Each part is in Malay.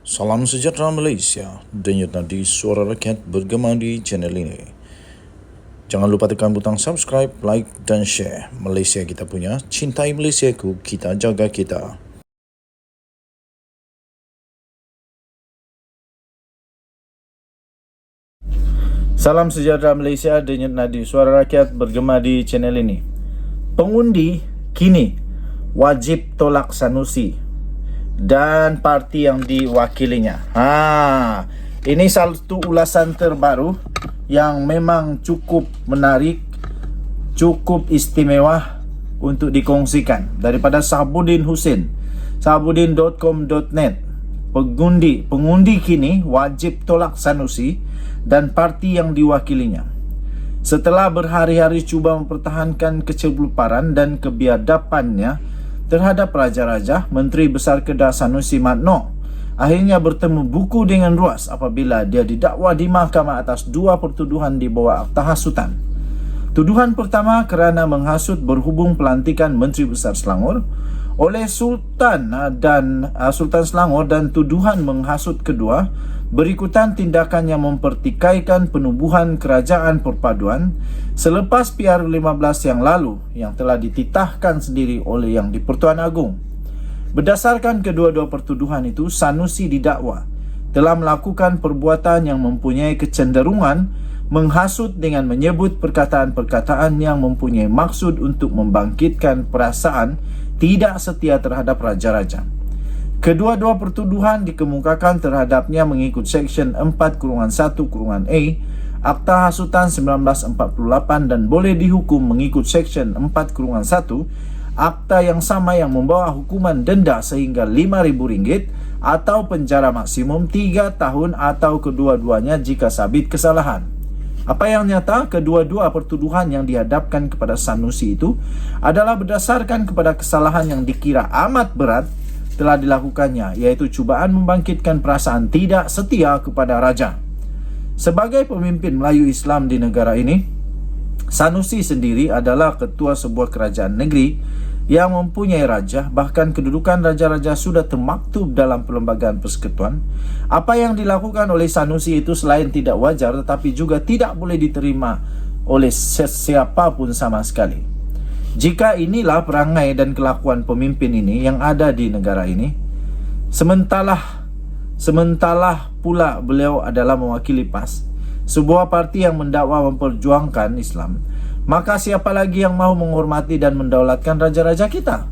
Salam sejahtera Malaysia, denyut nadi suara rakyat bergema di channel ini. Jangan lupa tekan butang subscribe, like dan share. Malaysia kita punya, cintai Malaysiaku, kita jaga kita. Salam sejahtera Malaysia, denyut nadi suara rakyat bergema di channel ini. Pengundi kini wajib tolak Sanusi dan parti yang diwakilinya. Ini satu ulasan terbaru yang memang cukup menarik, cukup istimewa untuk dikongsikan daripada Sahabuddin Hussein, sahabuddin.com.net. Pengundi kini wajib tolak Sanusi dan parti yang diwakilinya. Setelah berhari-hari cuba mempertahankan kecebuluparan dan kebiadabannya terhadap Raja-Raja, Menteri Besar Kedah Sanusi Madno akhirnya bertemu buku dengan ruas apabila dia didakwa di mahkamah atas dua pertuduhan di bawah Akta Hasutan. Tuduhan pertama kerana menghasut berhubung pelantikan Menteri Besar Selangor oleh Sultan Selangor, dan tuduhan menghasut kedua berikutan tindakan yang mempertikaikan penubuhan kerajaan perpaduan selepas PR15 yang lalu yang telah dititahkan sendiri oleh Yang di-Pertuan Agong. Berdasarkan kedua-dua pertuduhan itu, Sanusi didakwa telah melakukan perbuatan yang mempunyai kecenderungan menghasut dengan menyebut perkataan-perkataan yang mempunyai maksud untuk membangkitkan perasaan tidak setia terhadap Raja-Raja. Kedua-dua pertuduhan dikemukakan terhadapnya mengikut Seksyen 4-1-A Akta Hasutan 1948 dan boleh dihukum mengikut Seksyen 4-1 Akta yang sama yang membawa hukuman denda sehingga RM5,000 atau penjara maksimum 3 tahun atau kedua-duanya jika sabit kesalahan. Apa yang nyata, kedua-dua pertuduhan yang dihadapkan kepada Sanusi itu adalah berdasarkan kepada kesalahan yang dikira amat berat telah dilakukannya, iaitu cubaan membangkitkan perasaan tidak setia kepada Raja. Sebagai pemimpin Melayu Islam di negara ini, Sanusi sendiri adalah ketua sebuah kerajaan negeri yang mempunyai raja, bahkan kedudukan raja-raja sudah termaktub dalam Perlembagaan Persekutuan. Apa yang dilakukan oleh Sanusi itu selain tidak wajar, tetapi juga tidak boleh diterima oleh siapapun sama sekali. Jika inilah perangai dan kelakuan pemimpin ini yang ada di negara ini, sementara pula beliau adalah mewakili PAS, sebuah parti yang mendakwa memperjuangkan Islam, maka siapa lagi yang mahu menghormati dan mendaulatkan raja-raja kita?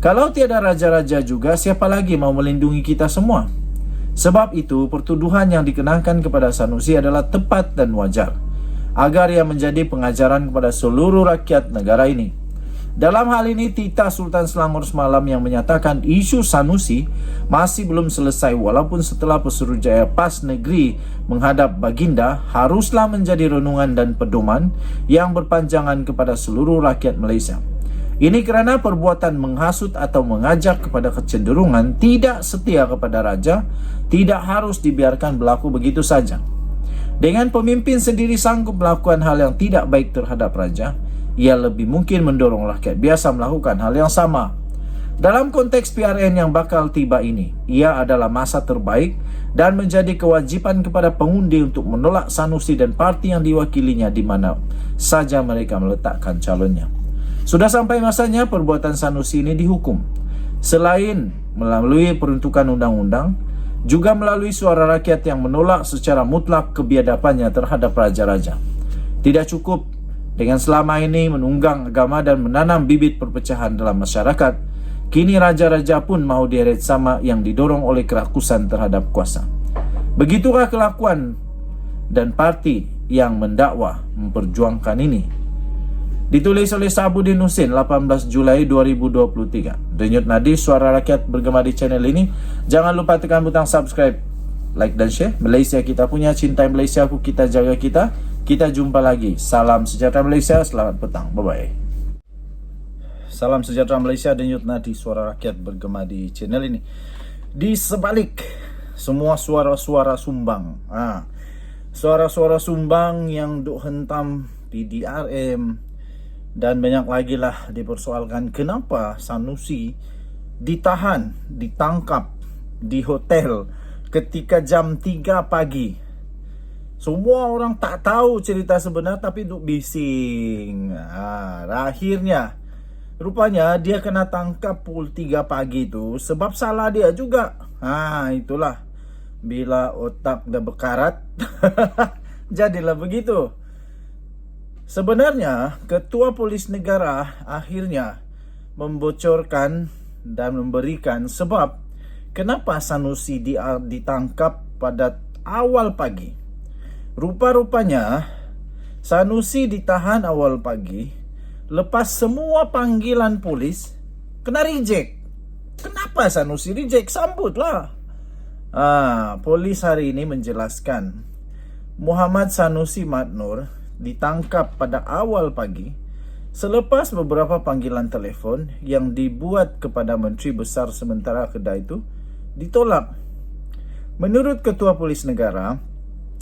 Kalau tiada raja-raja juga, siapa lagi mahu melindungi kita semua? Sebab itu, pertuduhan yang dikenakan kepada Sanusi adalah tepat dan wajar, agar ia menjadi pengajaran kepada seluruh rakyat negara ini. Dalam hal ini, titah Sultan Selangor semalam yang menyatakan isu Sanusi masih belum selesai walaupun setelah Pesuruhjaya PAS Negeri menghadap Baginda haruslah menjadi renungan dan pedoman yang berpanjangan kepada seluruh rakyat Malaysia. Ini kerana perbuatan menghasut atau mengajak kepada kecenderungan tidak setia kepada Raja tidak harus dibiarkan berlaku begitu saja. Dengan pemimpin sendiri sanggup melakukan hal yang tidak baik terhadap Raja, ia lebih mungkin mendorong rakyat biasa melakukan hal yang sama. Dalam konteks PRN yang bakal tiba ini, ia adalah masa terbaik dan menjadi kewajipan kepada pengundi untuk menolak Sanusi dan parti yang diwakilinya di mana saja mereka meletakkan calonnya. Sudah sampai masanya perbuatan Sanusi ini dihukum. Selain melalui peruntukan undang-undang, juga melalui suara rakyat yang menolak secara mutlak kebiadabannya terhadap raja-raja. Tidak cukup dengan selama ini menunggang agama dan menanam bibit perpecahan dalam masyarakat, kini raja-raja pun mahu deret sama yang didorong oleh kerakusan terhadap kuasa. Begitulah kelakuan dan parti yang mendakwa memperjuangkan ini. Ditulis oleh Sahabuddin Hussein 18 Julai 2023. Denyut nadi suara rakyat bergema di channel ini. Jangan lupa tekan butang subscribe, like dan share. Malaysia kita punya, cintai Malaysia aku, kita jaga kita. Kita jumpa lagi. Salam sejahtera Malaysia, selamat petang. Bye-bye. Salam sejahtera Malaysia, denyut nadi suara rakyat bergema di channel ini. Di sebalik semua suara-suara sumbang, suara-suara sumbang yang duk hentam PDRM dan banyak lagi lah dipersoalkan kenapa Sanusi ditangkap di hotel ketika jam 3 pagi. Semua orang tak tahu cerita sebenar tapi duk bising. Akhirnya rupanya dia kena tangkap pukul 3 pagi tu sebab salah dia juga. Itulah. Bila otak dah berkarat, jadilah begitu. Sebenarnya, Ketua Polis Negara akhirnya membocorkan dan memberikan sebab kenapa Sanusi ditangkap pada awal pagi. Rupa-rupanya, Sanusi ditahan awal pagi lepas semua panggilan polis kena reject. Kenapa Sanusi reject? Sambutlah. Polis hari ini menjelaskan Muhammad Sanusi Madnur ditangkap pada awal pagi selepas beberapa panggilan telefon yang dibuat kepada Menteri Besar sementara Kedah itu ditolak. Menurut Ketua Polis Negara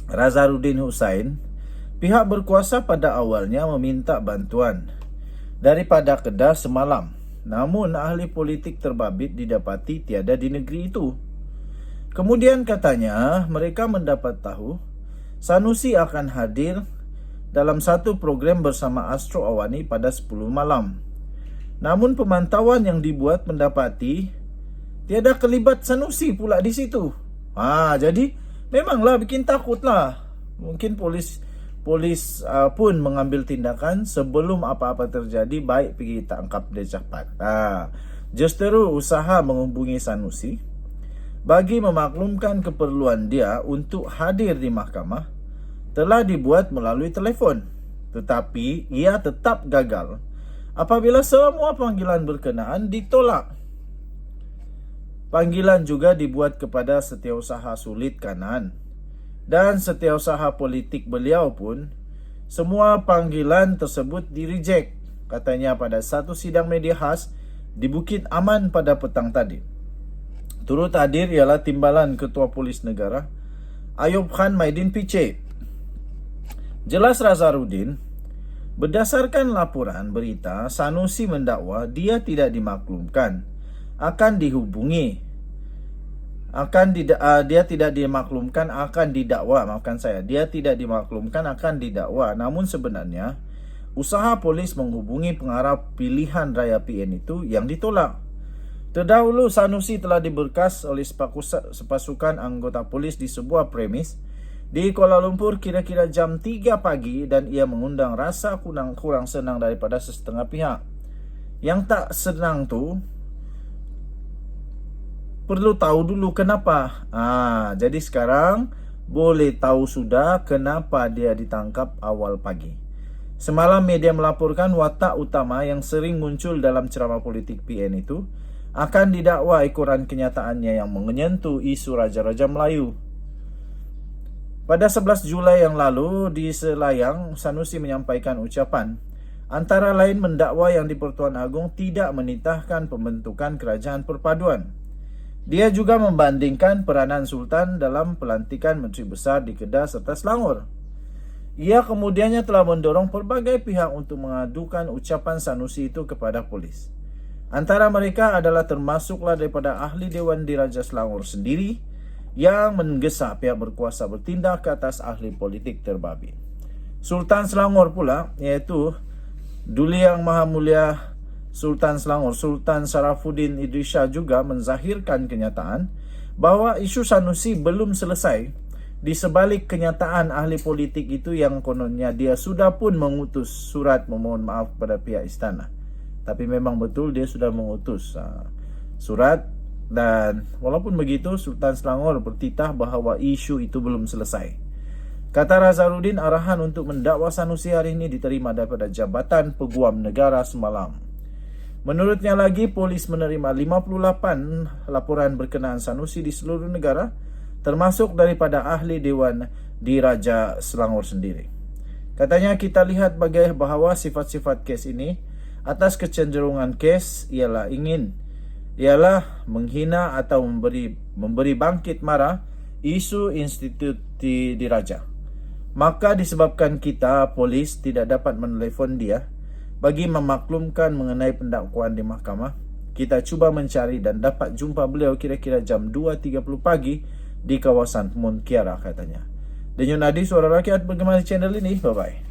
Razarudin Hussain, pihak berkuasa pada awalnya meminta bantuan daripada Kedah semalam. Namun ahli politik terbabit didapati tiada di negeri itu. Kemudian katanya mereka mendapat tahu Sanusi akan hadir dalam satu program bersama Astro Awani pada 10 malam. Namun pemantauan yang dibuat mendapati tiada kelibat Sanusi pula di situ. Jadi memanglah bikin takutlah. Mungkin polis pun mengambil tindakan sebelum apa-apa terjadi, baik pergi tangkap dia cepat. Justeru usaha menghubungi Sanusi bagi memaklumkan keperluan dia untuk hadir di mahkamah telah dibuat melalui telefon, tetapi ia tetap gagal apabila semua panggilan berkenaan ditolak. Panggilan juga dibuat kepada Setiausaha Sulit Kanan dan Setiausaha Politik beliau pun semua panggilan tersebut direject, katanya pada satu sidang media khas di Bukit Aman pada petang tadi. Turut hadir ialah Timbalan Ketua Polis Negara Ayub Khan Maidin Piche. Jelas Razarudin, berdasarkan laporan berita, Sanusi mendakwa dia tidak dimaklumkan akan dihubungi. Dia tidak dimaklumkan akan didakwa. Dia tidak dimaklumkan akan didakwa. Namun sebenarnya usaha polis menghubungi pengarah pilihan raya PN itu yang ditolak. Terdahulu Sanusi telah diberkas oleh sepasukan anggota polis di sebuah premis di Kuala Lumpur kira-kira jam 3 pagi dan ia mengundang rasa kurang senang daripada sesetengah pihak. Yang tak senang tu perlu tahu dulu kenapa. Jadi sekarang boleh tahu sudah kenapa dia ditangkap awal pagi. Semalam media melaporkan watak utama yang sering muncul dalam ceramah politik PN itu akan didakwa ekoran kenyataannya yang menyentuh isu Raja-Raja Melayu. Pada 11 Julai yang lalu di Selayang, Sanusi menyampaikan ucapan antara lain mendakwa yang di-Pertuan Agong tidak menitahkan pembentukan kerajaan perpaduan. Dia juga membandingkan peranan Sultan dalam pelantikan Menteri Besar di Kedah serta Selangor. Ia kemudiannya telah mendorong pelbagai pihak untuk mengadukan ucapan Sanusi itu kepada polis. Antara mereka adalah termasuklah daripada ahli Dewan Diraja Selangor sendiri yang menggesa pihak berkuasa bertindak ke atas ahli politik terbabit. Sultan Selangor pula, iaitu Duli Yang Maha Mulia Sultan Selangor, Sultan Sarafuddin Idris Shah, juga menzahirkan kenyataan bahawa isu Sanusi belum selesai di sebalik kenyataan ahli politik itu yang kononnya dia sudah pun mengutus surat memohon maaf kepada pihak istana. Tapi memang betul dia sudah mengutus surat, dan walaupun begitu Sultan Selangor bertitah bahawa isu itu belum selesai. Kata Razarudin, arahan untuk mendakwa Sanusi hari ini diterima daripada Jabatan Peguam Negara semalam. Menurutnya lagi, polis menerima 58 laporan berkenaan Sanusi di seluruh negara, termasuk daripada ahli Dewan Diraja Selangor sendiri. Katanya, kita lihat bahawa sifat-sifat kes ini atas kecenderungan kes ialah menghina atau memberi bangkit marah isu institusi diraja. Maka disebabkan kita polis tidak dapat menelefon dia bagi memaklumkan mengenai pendakwaan di mahkamah, kita cuba mencari dan dapat jumpa beliau kira-kira jam 2.30 pagi di kawasan Mont Kiara katanya. Dan Yun Adi, Suara Rakyat, bagaimana channel ini? Bye-bye.